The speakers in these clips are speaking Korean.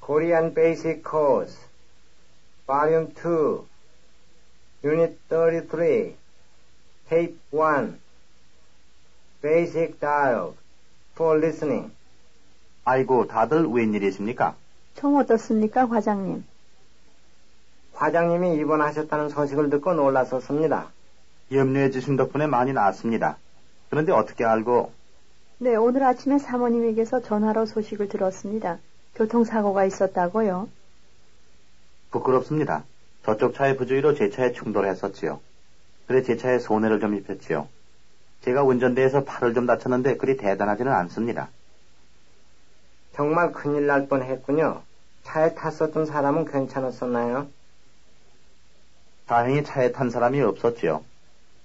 Korean Basic Course, Volume 2, Unit 33, Tape 1, Basic Dialogue for Listening. 아이고, 다들 웬일이십니까? 좀 어떻습니까, 과장님? 과장님이 입원하셨다는 소식을 듣고 놀랐었습니다. 염려해 주신 덕분에 많이 나았습니다. 그런데 어떻게 알고? 네, 오늘 아침에 사모님에게서 전화로 소식을 들었습니다. 교통사고가 있었다고요? 부끄럽습니다. 저쪽 차의 부주의로 제 차에 충돌했었지요. 그래 제 차에 손해를 좀 입혔지요. 제가 운전대에서 팔을 좀 다쳤는데 그리 대단하지는 않습니다. 정말 큰일 날 뻔했군요. 차에 탔었던 사람은 괜찮았었나요? 다행히 차에 탄 사람이 없었지요.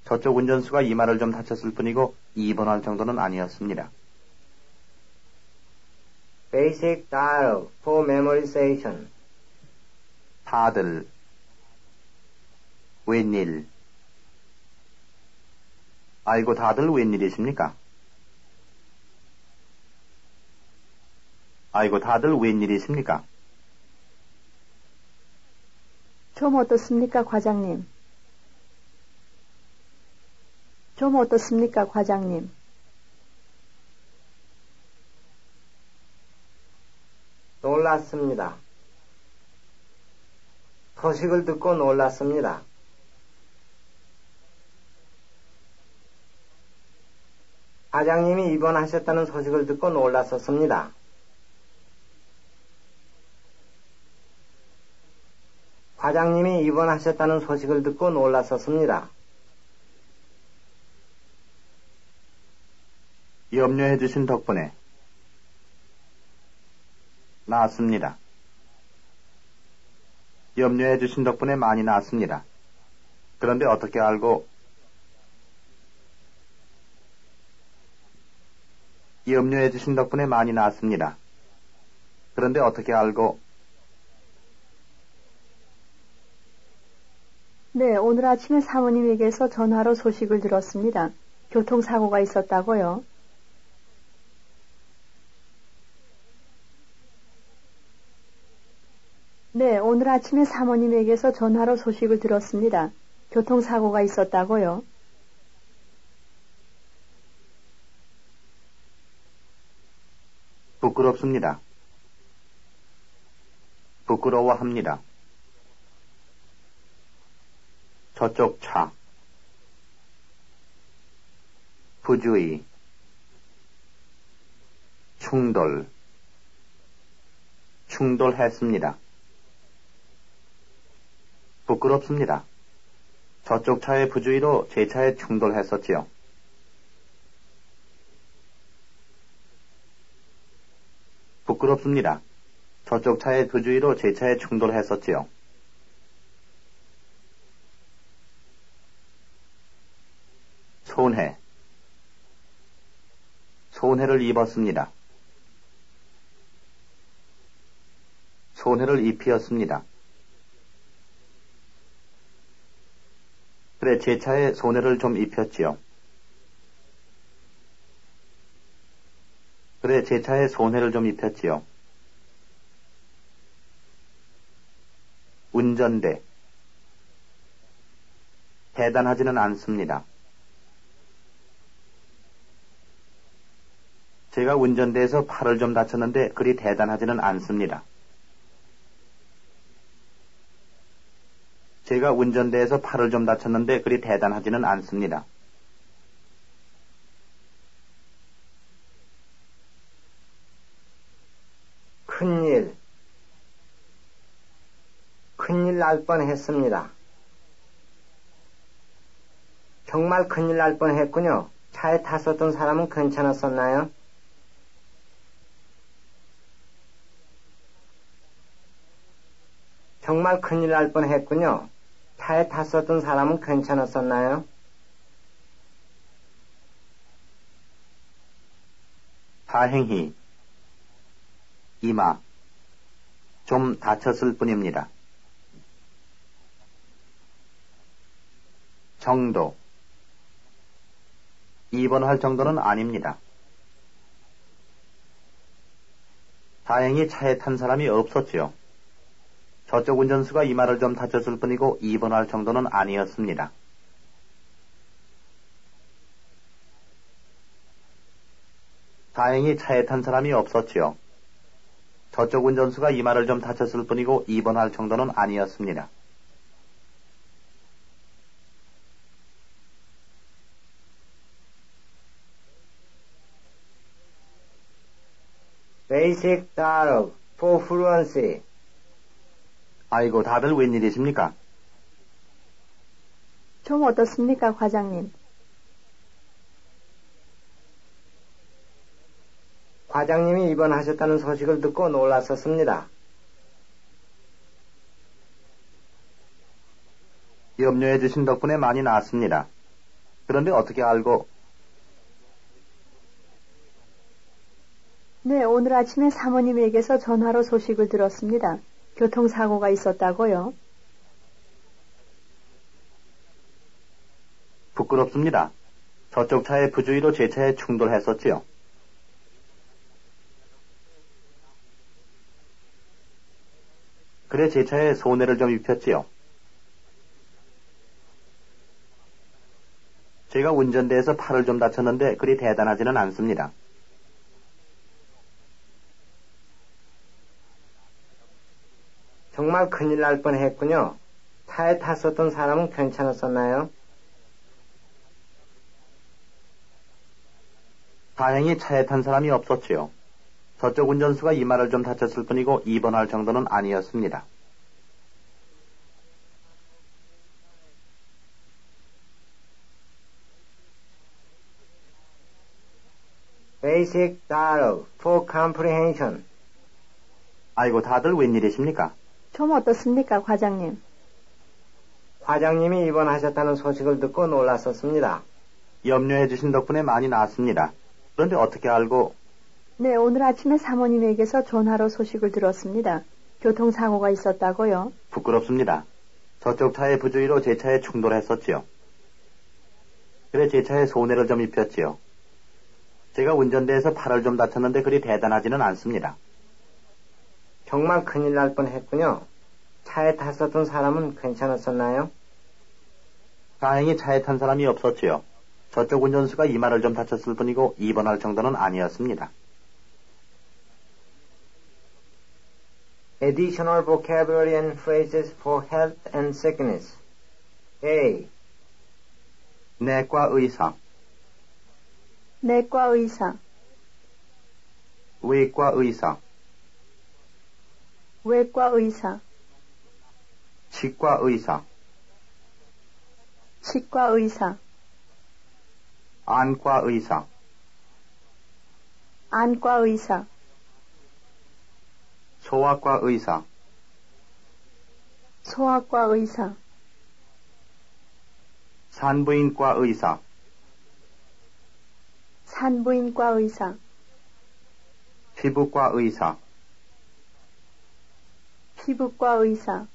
저쪽 운전수가 이마를 좀 다쳤을 뿐이고 입원할 정도는 아니었습니다. Basic Dialogue for Memorization. 다들 웬일? 아이고 다들 웬일이십니까? 아이고 다들 웬일이십니까? 좀 어떻습니까, 과장님? 좀 어떻습니까, 과장님? 놀랐습니다. 소식을 듣고 놀랐습니다. 과장님이 입원하셨다는 소식을 듣고 놀랐었습니다. 과장님이 입원하셨다는 소식을 듣고 놀랐었습니다. 염려해 주신 덕분에 나았습니다. 염려해 주신 덕분에 많이 나았습니다. 그런데 어떻게 알고? 염려해 주신 덕분에 많이 나았습니다. 그런데 어떻게 알고? 네, 오늘 아침에 사모님에게서 전화로 소식을 들었습니다. 교통사고가 있었다고요? 네, 오늘 아침에 사모님에게서 전화로 소식을 들었습니다. 교통사고가 있었다고요? 부끄럽습니다. 부끄러워합니다. 저쪽 차 부주의 충돌했습니다. 부끄럽습니다. 저쪽 차의 부주의로 제 차에 충돌했었지요. 부끄럽습니다. 저쪽 차의 부주의로 제 차에 충돌했었지요. 손해를 입었습니다. 손해를 입히었습니다. 그래 제 차에 손해를 좀 입혔지요. 그래 제 차에 손해를 좀 입혔지요. 운전대 대단하지는 않습니다. 제가 운전대에서 팔을 좀 다쳤는데 그리 대단하지는 않습니다. 제가 운전대에서 팔을 좀 다쳤는데 그리 대단하지는 않습니다. 큰일 날 뻔했습니다. 정말 큰일 날 뻔했군요. 차에 탔었던 사람은 괜찮았었나요? 정말 큰일 날 뻔했군요. 차에 탔었던 사람은 괜찮았었나요? 다행히 이마 좀 다쳤을 뿐입니다. 정도 입원할 정도는 아닙니다. 다행히 차에 탄 사람이 없었지요. 저쪽 운전수가 이마를 좀 다쳤을 뿐이고 입원할 정도는 아니었습니다. 다행히 차에 탄 사람이 없었지요. 저쪽 운전수가 이마를 좀 다쳤을 뿐이고 입원할 정도는 아니었습니다. Basic dialogue for fluency. 아이고, 다들 웬일이십니까? 좀 어떻습니까, 과장님? 과장님이 입원하셨다는 소식을 듣고 놀랐었습니다. 염려해 주신 덕분에 많이 나았습니다. 그런데 어떻게 알고? 네, 오늘 아침에 사모님에게서 전화로 소식을 들었습니다. 교통사고가 있었다고요. 부끄럽습니다. 저쪽 차의 부주의로 제 차에 충돌했었지요. 그래 제 차에 손해를 좀 입혔지요. 제가 운전대에서 팔을 좀 다쳤는데 그리 대단하지는 않습니다. 정말 큰일 날 뻔했군요. 차에 탔었던 사람은 괜찮았었나요? 다행히 차에 탄 사람이 없었지요. 저쪽 운전수가 이마를 좀 다쳤을 뿐이고 입원할 정도는 아니었습니다. Basic dialogue for comprehension. 아이고 다들 웬일이십니까? 좀 어떻습니까, 과장님? 과장님이 입원하셨다는 소식을 듣고 놀랐었습니다. 염려해 주신 덕분에 많이 나았습니다. 그런데 어떻게 알고? 네, 오늘 아침에 사모님에게서 전화로 소식을 들었습니다. 교통사고가 있었다고요. 부끄럽습니다. 저쪽 차의 부주의로 제 차에 충돌했었지요. 그래 제 차에 손해를 좀 입혔지요. 제가 운전대에서 팔을 좀 다쳤는데 그리 대단하지는 않습니다. 정말 큰일 날 뻔했군요. 차에 탔었던 사람은 괜찮았었나요? 다행히 차에 탄 사람이 없었지요. 저쪽 운전수가 이마를 좀 다쳤을 뿐이고 입원할 정도는 아니었습니다. Additional vocabulary and phrases for health and sickness. A. 내과 의사, 내과 의사, 외과 의사, 외과 의사, 치과 의사, 치과 의사, 안과 의사, 안과 의사, 소아과 의사, 소아과 의사, 산부인과 의사, 산부인과 의사, 피부과 의사, 피부과 의사,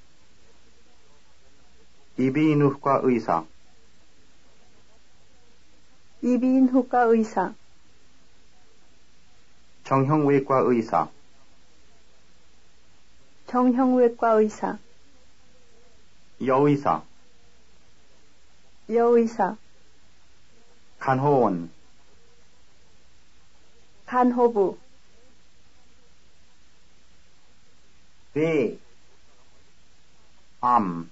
이비인후과 의사, 이비인후과 의사, 정형외과 의사, 정형외과 의사, 여의사, 여의사, 간호원, 간호부, B. 암,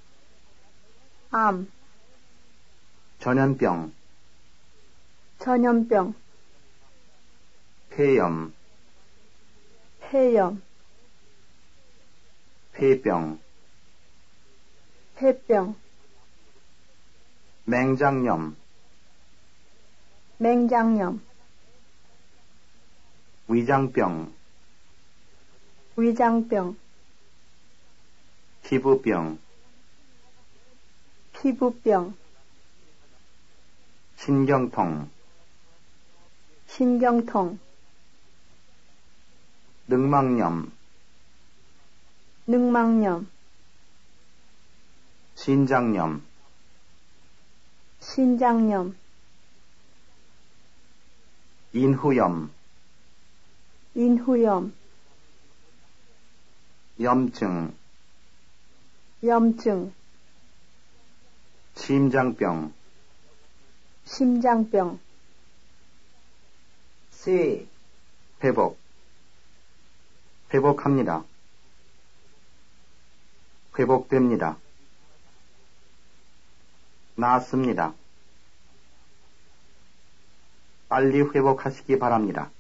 암, 전염병, 전염병, 폐염, 폐염, 폐병, 폐병, 맹장염, 맹장염, 위장병, 위장병, 피부병, 피부병, 신경통, 신경통, 늑막염, 늑막염, 신장염, 신장염, 인후염, 인후염, 염증, 염증, 심장병, 심장병, C. 회복, 회복합니다. 회복됩니다. 나았습니다. 빨리 회복하시기 바랍니다.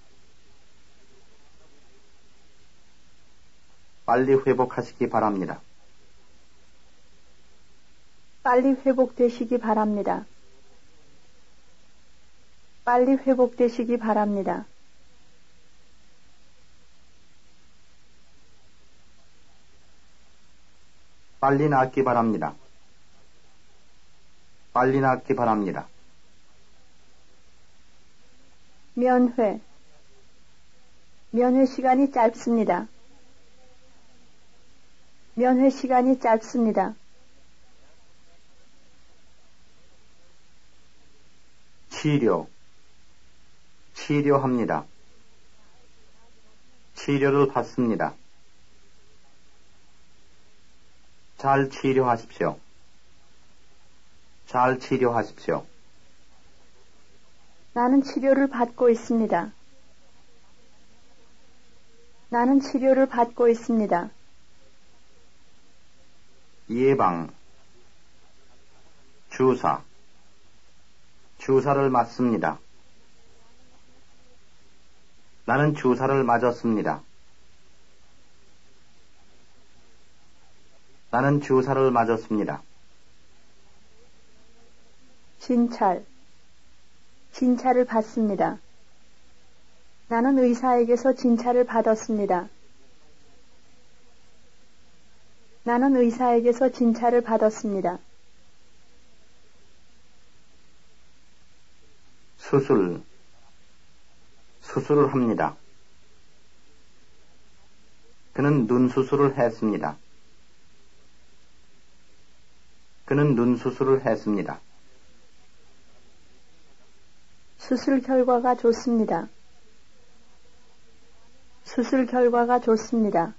빨리 회복하시기 바랍니다. 빨리 회복되시기 바랍니다. 빨리 회복되시기 바랍니다. 빨리 낫기 바랍니다. 빨리 낫기 바랍니다. 면회, 면회 시간이 짧습니다. 면회 시간이 짧습니다. 치료, 치료합니다. 치료를 받습니다. 잘 치료하십시오. 잘 치료하십시오. 나는 치료를 받고 있습니다. 나는 치료를 받고 있습니다. 예방, 주사, 주사를 맞습니다. 나는 주사를 맞았습니다. 나는 주사를 맞았습니다. 진찰, 진찰을 받습니다. 나는 의사에게서 진찰을 받았습니다. 나는 의사에게서 진찰을 받았습니다. 수술, 수술을 합니다. 그는 눈 수술을 했습니다. 그는 눈 수술을 했습니다. 수술 결과가 좋습니다. 수술 결과가 좋습니다.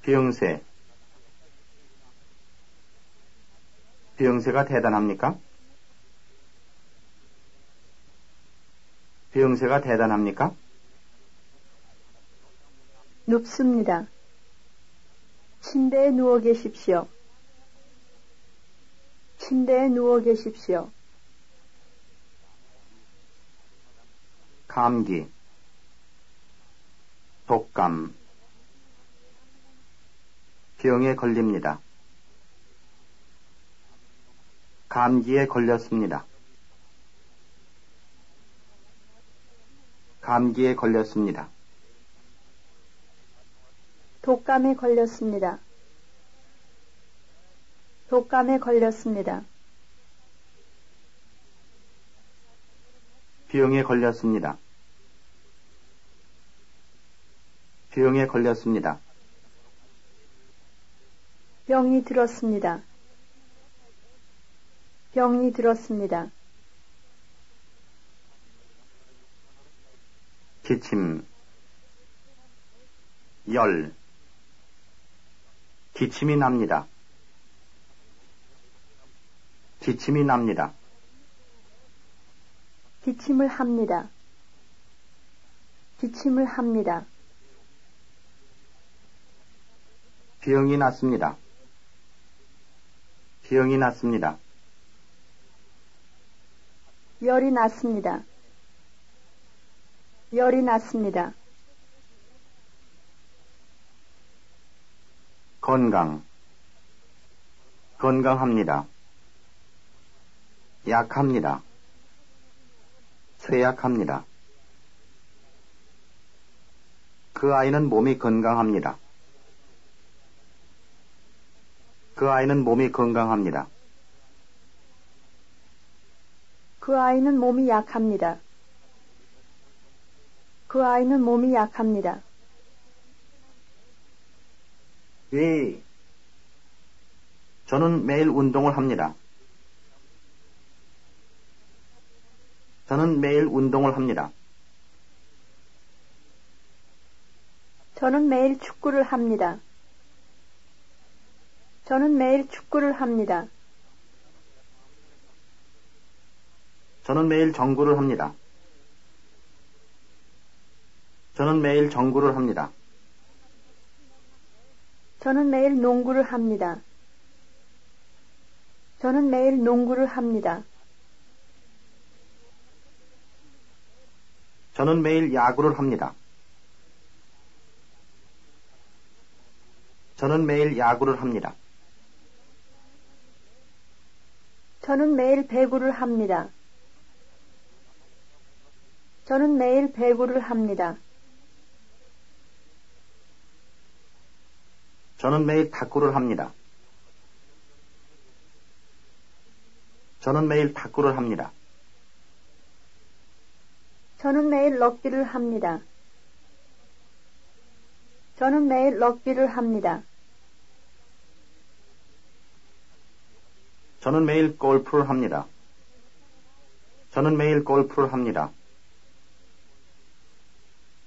병세, 병세가 대단합니까? 병세가 대단합니까? 눕습니다. 침대에 누워 계십시오. 침대에 누워 계십시오. 감기, 독감, 병에 걸립니다. 감기에 걸렸습니다. 감기에 걸렸습니다. 독감에 걸렸습니다. 독감에 걸렸습니다. 병에 걸렸습니다. 병에 걸렸습니다. 병이 들었습니다. 병이 들었습니다. 기침, 열, 기침이 납니다. 기침이 납니다. 기침을 합니다. 기침을 합니다. 병이 났습니다. 병이 났습니다. 열이 났습니다. 열이 났습니다. 건강, 건강합니다. 약합니다. 쇠약합니다. 그 아이는 몸이 건강합니다. 그 아이는 몸이 건강합니다. 그 아이는 몸이 약합니다. 그 아이는 몸이 약합니다. D. 저는 매일 운동을 합니다. 저는 매일 운동을 합니다. 저는 매일 축구를 합니다. 저는 매일 축구를 합니다. 저는 매일 정구를 합니다. 저는 매일 정구를 합니다. 저는 매일 농구를 합니다. 저는 매일 농구를 합니다. 저는 매일 야구를 합니다. 저는 매일 야구를 합니다. 저는 매일 배구를 합니다. 저는 매일 배구를 합니다. 저는 매일 탁구를 합니다. 저는 매일 탁구를 합니다. 저는 매일 럭비를 합니다. 저는 매일 럭비를 합니다. 저는 매일 골프를 합니다. 저는 매일 골프를 합니다.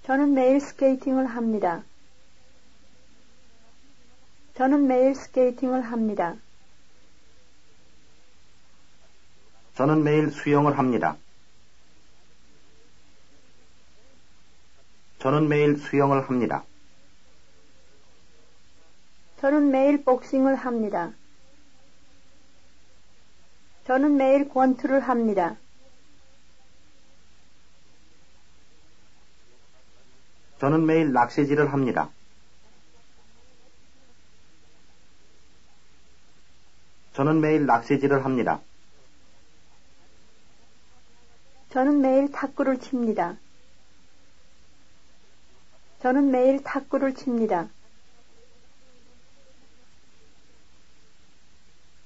저는 매일 스케이팅을 합니다. 저는 매일 스케이팅을 합니다. 저는 매일 수영을 합니다. 저는 매일 수영을 합니다. 저는 매일 복싱을 합니다. 저는 매일 권투를 합니다. 저는 매일 낚시질을 합니다. 저는 매일 낚시질을 합니다. 저는 매일 탁구를 칩니다. 저는 매일 탁구를 칩니다.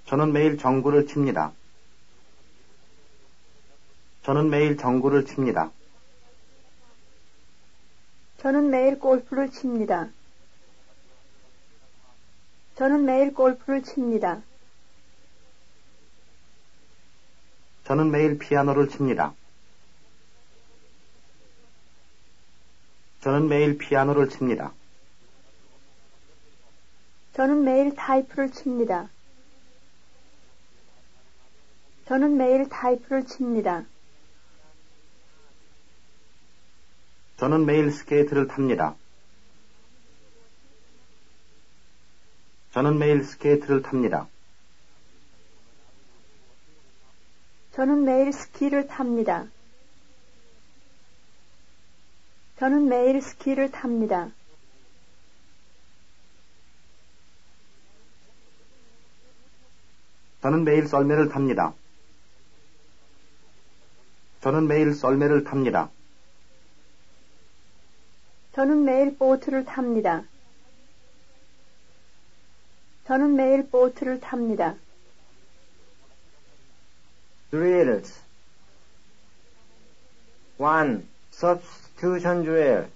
저는 매일 정구를 칩니다. 저는 매일 정구를 칩니다. 저는 매일 골프를 칩니다. 저는 매일 골프를 칩니다. 저는 매일 피아노를 칩니다. 저는 매일 피아노를 칩니다. 저는 매일 타이프를 칩니다. 저는 매일 타이프를 칩니다. 저는 매일 스케이트를 탑니다. 저는 매일 스케이트를 탑니다. 저는 매일 스키를 탑니다. 저는 매일 스키를 탑니다. 저는 매일 썰매를 탑니다. 저는 매일 썰매를 탑니다. 저는 매일 보트를 탑니다. 저는 매일 보트를 탑니다. drills 1. substitution drill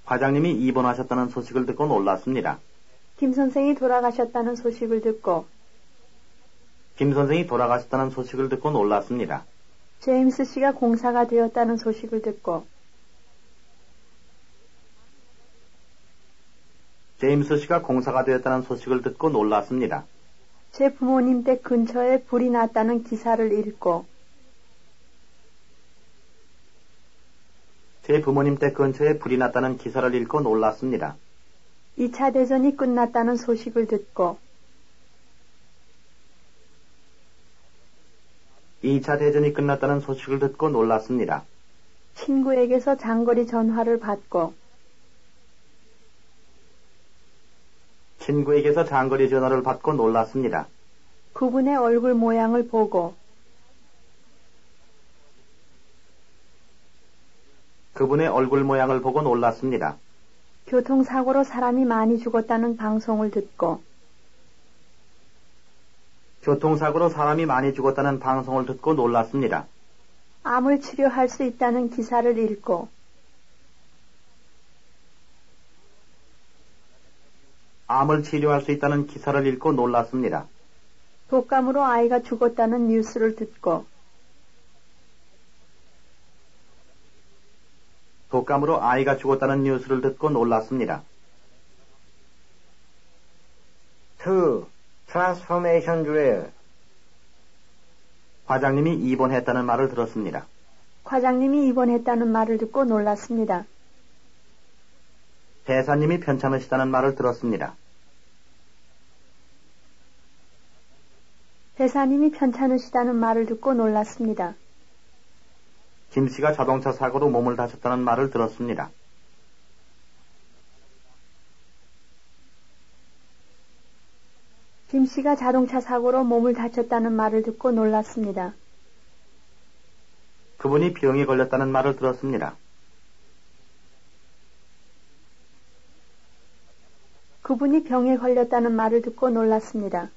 과장님이 입원하셨다는 소식을 듣고 놀랐습니다. 김 선생이 돌아가셨다는 소식을 듣고 김 선생이 돌아가셨다는 소식을 듣고 놀랐습니다. 제임스 씨가 공사가 되었다는 소식을 듣고 제임스 씨가 공사가 되었다는 소식을 듣고 놀랐습니다. 제 부모님 댁 근처에 불이 났다는 기사를 읽고 제 부모님 댁 근처에 불이 났다는 기사를 읽고 놀랐습니다. 2차 대전이 끝났다는 소식을 듣고 2차 대전이 끝났다는 소식을 듣고 놀랐습니다. 친구에게서 장거리 전화를 받고 친구에게서 장거리 전화를 받고 놀랐습니다. 그분의 얼굴 모양을 보고 그분의 얼굴 모양을 보고 놀랐습니다. 교통사고로 사람이 많이 죽었다는 방송을 듣고 교통사고로 사람이 많이 죽었다는 방송을 듣고 놀랐습니다. 암을 치료할 수 있다는 기사를 읽고 암을 치료할 수 있다는 기사를 읽고 놀랐습니다. 독감으로 아이가 죽었다는 뉴스를 듣고 독감으로 아이가 죽었다는 뉴스를 듣고 놀랐습니다. 2. Transformation drill. 과장님이 입원했다는 말을 들었습니다. 과장님이 입원했다는 말을 듣고 놀랐습니다. 대사님이 편찮으시다는 말을 들었습니다. 대사님이 편찮으시다는 말을 듣고 놀랐습니다. 김씨가 자동차 사고로 몸을 다쳤다는 말을 들었습니다. 김씨가 자동차 사고로 몸을 다쳤다는 말을 듣고 놀랐습니다. 그분이 병에 걸렸다는 말을 들었습니다. 그분이 병에 걸렸다는 말을 듣고 놀랐습니다.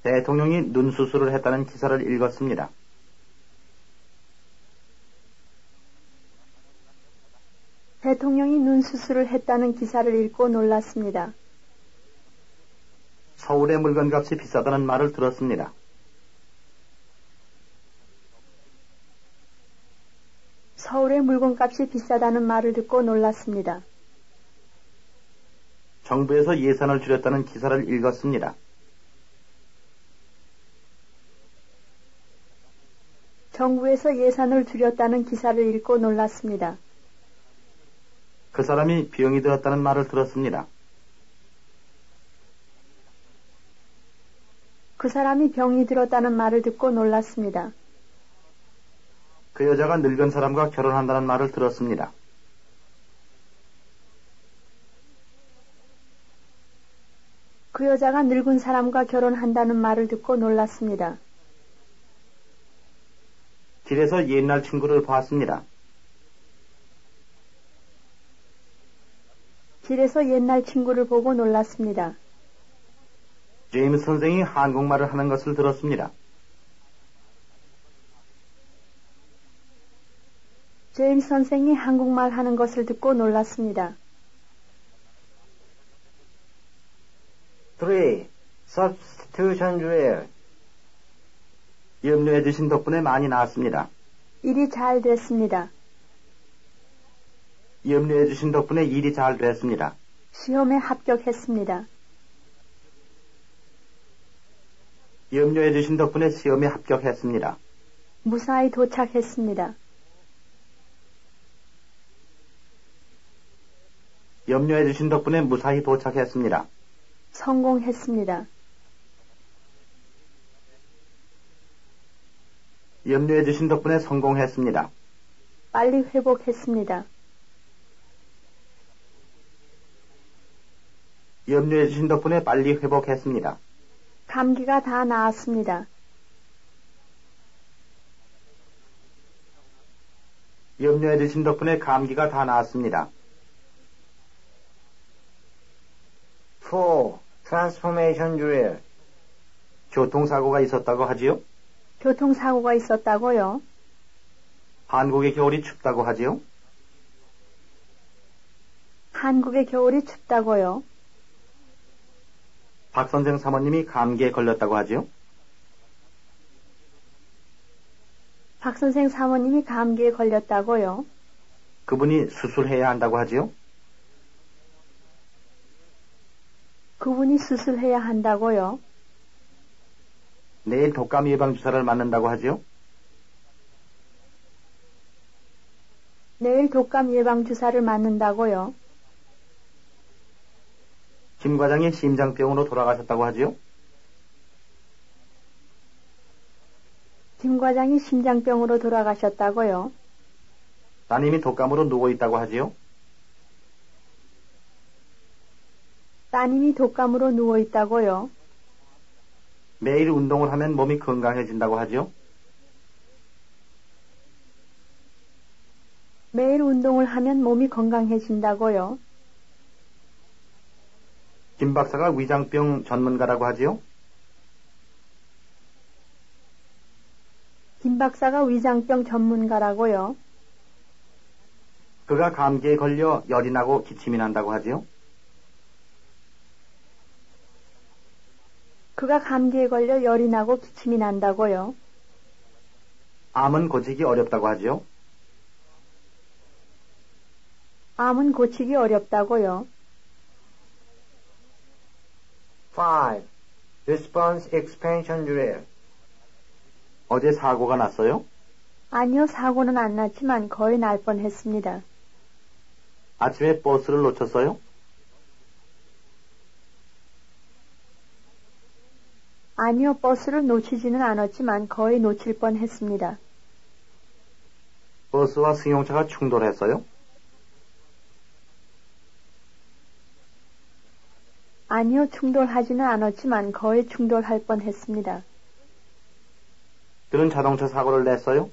대통령이 눈 수술을 했다는 기사를 읽었습니다. 대통령이 눈 수술을 했다는 기사를 읽고 놀랐습니다. 서울의 물건값이 비싸다는 말을 들었습니다. 서울의 물건값이 비싸다는 말을 듣고 놀랐습니다. 정부에서 예산을 줄였다는 기사를 읽었습니다. 정부에서 예산을 줄였다는 기사를 읽고 놀랐습니다. 그 사람이 병이 들었다는 말을 들었습니다. 그 사람이 병이 들었다는 말을 듣고 놀랐습니다. 그 여자가 늙은 사람과 결혼한다는 말을 들었습니다. 그 여자가 늙은 사람과 결혼한다는 말을 듣고 놀랐습니다. 길에서 옛날 친구를 봤습니다. 길에서 옛날 친구를 보고 놀랐습니다. 제임스 선생이 한국말을 하는 것을 들었습니다. 제임스 선생이 한국말 하는 것을 듣고 놀랐습니다. 3. Substitution drill. 염려해 주신 덕분에 많이 나았습니다. 일이 잘 됐습니다. 염려해 주신 덕분에 일이 잘 됐습니다. 시험에 합격했습니다. 염려해 주신 덕분에 시험에 합격했습니다. 무사히 도착했습니다. 염려해 주신 덕분에 무사히 도착했습니다. 성공했습니다. 염려해 주신 덕분에 성공했습니다. 빨리 회복했습니다. 염려해 주신 덕분에 빨리 회복했습니다. 감기가 다 나았습니다. 염려해 주신 덕분에 감기가 다 나았습니다. 4. Transformation drill. 교통사고가 있었다고 하지요? 교통사고가 있었다고요? 한국의 겨울이 춥다고 하지요? 한국의 겨울이 춥다고요? 박 선생 사모님이 감기에 걸렸다고 하지요? 박 선생 사모님이 감기에 걸렸다고요? 그분이 수술해야 한다고 하지요? 그분이 수술해야 한다고요? 내일 독감 예방 주사를 맞는다고 하지요? 내일 독감 예방 주사를 맞는다고요? 김 과장이 심장병으로 돌아가셨다고 하지요? 김 과장이 심장병으로 돌아가셨다고요? 따님이 독감으로 누워있다고 하지요? 따님이 독감으로 누워있다고요? 매일 운동을 하면 몸이 건강해진다고 하지요? 매일 운동을 하면 몸이 건강해진다고요? 김 박사가 위장병 전문가라고 하지요? 김 박사가 위장병 전문가라고요? 그가 감기에 걸려 열이 나고 기침이 난다고 하지요? 그가 감기에 걸려 열이 나고 기침이 난다고요? 암은 고치기 어렵다고 하지요? 암은 고치기 어렵다고요. 5. Response expansion drill. 어제 사고가 났어요? 아니요, 사고는 안 났지만 거의 날 뻔했습니다. 아침에 버스를 놓쳤어요? 아니요, 버스를 놓치지는 않았지만 거의 놓칠 뻔했습니다. 버스와 승용차가 충돌했어요? 아니요, 충돌하지는 않았지만 거의 충돌할 뻔했습니다. 그는 자동차 사고를 냈어요?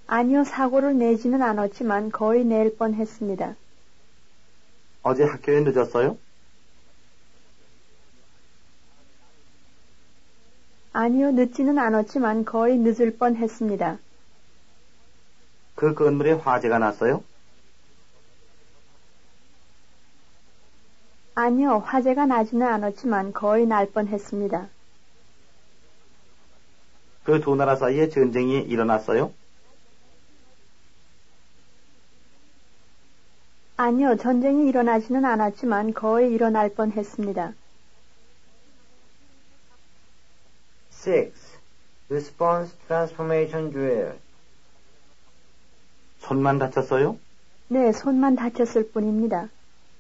아니요, 사고를 내지는 않았지만 거의 낼 뻔했습니다. 어제 학교에 늦었어요? 아니요, 늦지는 않았지만 거의 늦을 뻔했습니다. 그 건물에 화재가 났어요? 아니요, 화재가 나지는 않았지만 거의 날 뻔했습니다. 그 두 나라 사이에 전쟁이 일어났어요? 아니요, 전쟁이 일어나지는 않았지만 거의 일어날 뻔했습니다. 6. Response transformation drill. 손만 다쳤어요? 네, 손만 다쳤을 뿐입니다.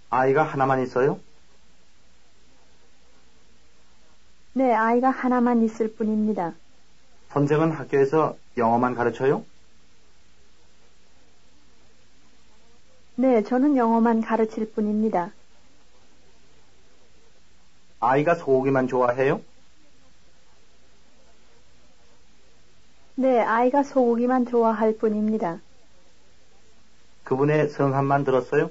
아이가 하나만 있어요? 네, 아이가 하나만 있을 뿐입니다. 선생은 학교에서 영어만 가르쳐요? 네, 저는 영어만 가르칠 뿐입니다. 아이가 소고기만 좋아해요? 네, 아이가 소고기만 좋아할 뿐입니다. 그분의 성함만 들었어요?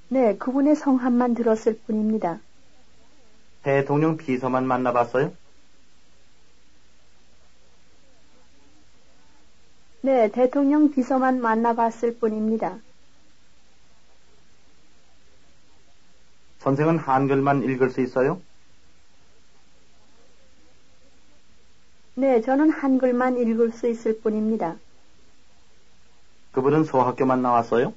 네, 그분의 성함만 들었을 뿐입니다. 대통령 비서만 만나봤어요? 네, 대통령 비서만 만나봤을 뿐입니다. 선생은 한글만 읽을 수 있어요? 네, 저는 한글만 읽을 수 있을 뿐입니다. 그분은 소학교만 나왔어요?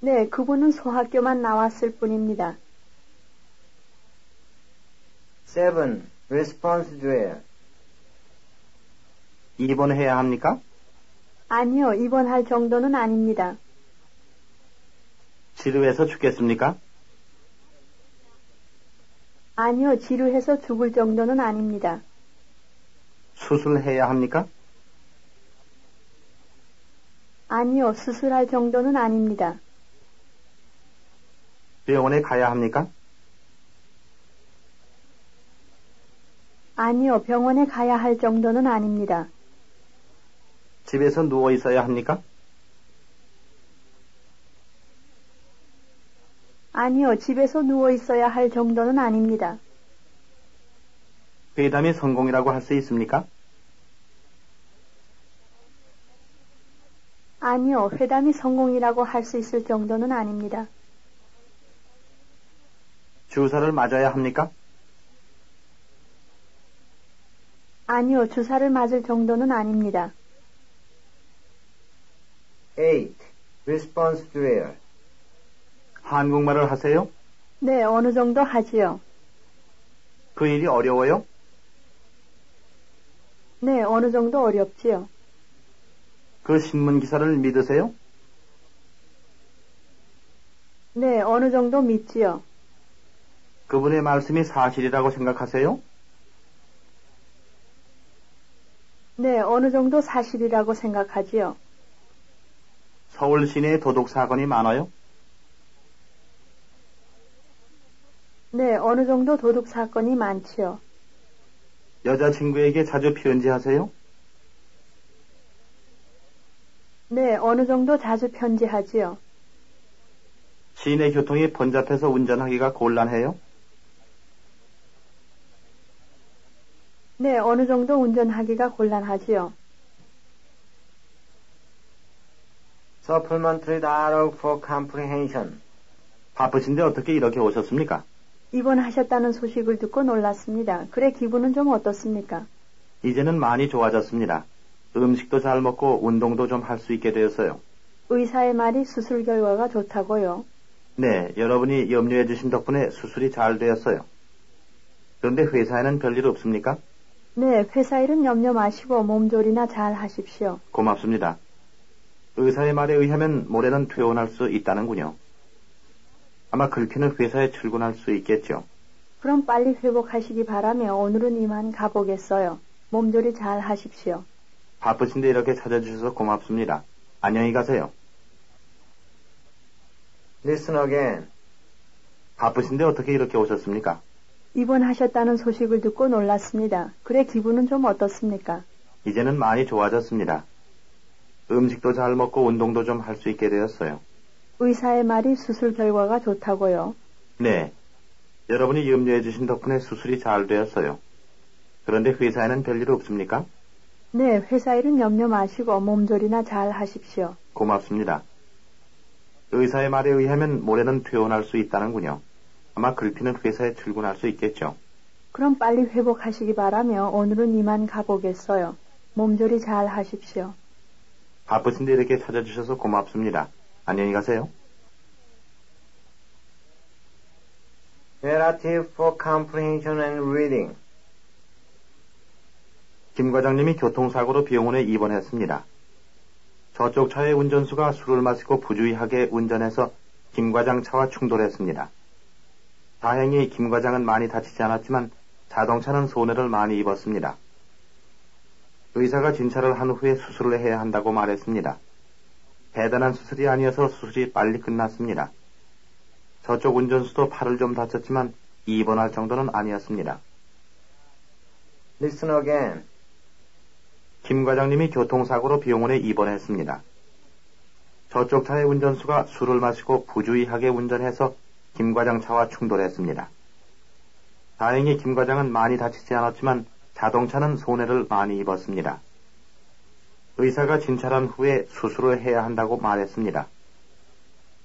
네, 그분은 소학교만 나왔을 뿐입니다. 7. Response drill. 입원해야 합니까? 아니요, 입원할 정도는 아닙니다. 지루해서 죽겠습니까? 아니요, 지루해서 죽을 정도는 아닙니다. 수술해야 합니까? 아니요, 수술할 정도는 아닙니다. 병원에 가야 합니까? 아니요, 병원에 가야 할 정도는 아닙니다. 집에서 누워 있어야 합니까? 아니요, 집에서 누워 있어야 할 정도는 아닙니다. 회담이 성공이라고 할 수 있습니까? 아니요, 회담이 성공이라고 할 수 있을 정도는 아닙니다. 주사를 맞아야 합니까? 아니요, 주사를 맞을 정도는 아닙니다. 8. Response drill. 한국말을 하세요? 네, 어느 정도 하지요. 그 일이 어려워요? 네, 어느 정도 어렵지요. 그 신문 기사를 믿으세요? 네, 어느 정도 믿지요. 그분의 말씀이 사실이라고 생각하세요? 네, 어느 정도 사실이라고 생각하지요. 서울 시내에 도둑 사건이 많아요? 네, 어느 정도 도둑 사건이 많지요. 여자친구에게 자주 편지하세요? 네, 어느 정도 자주 편지하지요. 시내 교통이 번잡해서 운전하기가 곤란해요? 네, 어느 정도 운전하기가 곤란하지요. Supplementary dialogue for comprehension. 바쁘신데 어떻게 이렇게 오셨습니까? 입원하셨다는 소식을 듣고 놀랐습니다. 그래 기분은 좀 어떻습니까? 이제는 많이 좋아졌습니다. 음식도 잘 먹고 운동도 좀 할 수 있게 되었어요. 의사의 말이 수술 결과가 좋다고요. 네, 여러분이 염려해 주신 덕분에 수술이 잘 되었어요. 그런데 회사에는 별일 없습니까? 네, 회사 일은 염려 마시고 몸조리나 잘 하십시오. 고맙습니다. 의사의 말에 의하면 모레는 퇴원할 수 있다는군요. 아마 그렇게는 회사에 출근할 수 있겠죠. 그럼 빨리 회복하시기 바라며 오늘은 이만 가보겠어요. 몸조리 잘 하십시오. 바쁘신데 이렇게 찾아주셔서 고맙습니다. 안녕히 가세요. Listen again. 바쁘신데 어떻게 이렇게 오셨습니까? 입원하셨다는 소식을 듣고 놀랐습니다. 그래 기분은 좀 어떻습니까? 이제는 많이 좋아졌습니다. 음식도 잘 먹고 운동도 좀 할 수 있게 되었어요. 의사의 말이 수술 결과가 좋다고요. 네, 여러분이 염려해 주신 덕분에 수술이 잘 되었어요. 그런데 회사에는 별일 없습니까? 네, 회사 일은 염려 마시고 몸조리나 잘 하십시오. 고맙습니다. 의사의 말에 의하면 모레는 퇴원할 수 있다는군요. 아마 글피는 회사에 출근할 수 있겠죠. 그럼 빨리 회복하시기 바라며 오늘은 이만 가보겠어요. 몸조리 잘 하십시오. 바쁘신데 이렇게 찾아주셔서 고맙습니다. 안녕히 가세요. Narrative for Comprehension and Reading. 김 과장님이 교통사고로 병원에 입원했습니다. 저쪽 차의 운전수가 술을 마시고 부주의하게 운전해서 김 과장 차와 충돌했습니다. 다행히 김 과장은 많이 다치지 않았지만 자동차는 손해를 많이 입었습니다. 의사가 진찰을 한 후에 수술을 해야 한다고 말했습니다. 대단한 수술이 아니어서 수술이 빨리 끝났습니다. 저쪽 운전수도 팔을 좀 다쳤지만 입원할 정도는 아니었습니다. Listen again. 김 과장님이 교통사고로 병원에 입원했습니다. 저쪽 차의 운전수가 술을 마시고 부주의하게 운전해서 김 과장 차와 충돌했습니다. 다행히 김 과장은 많이 다치지 않았지만 자동차는 손해를 많이 입었습니다. 의사가 진찰한 후에 수술을 해야 한다고 말했습니다.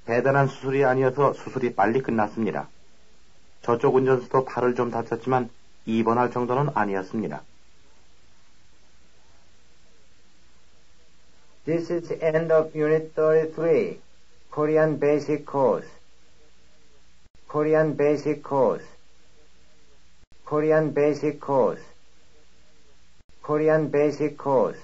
대단한 수술이 아니어서 수술이 빨리 끝났습니다. 저쪽 운전수도 팔을 좀 다쳤지만 입원할 정도는 아니었습니다. This is the end of Unit 33, Korean Basic Course. Korean Basic Course. Korean Basic Course. Korean Basic Course.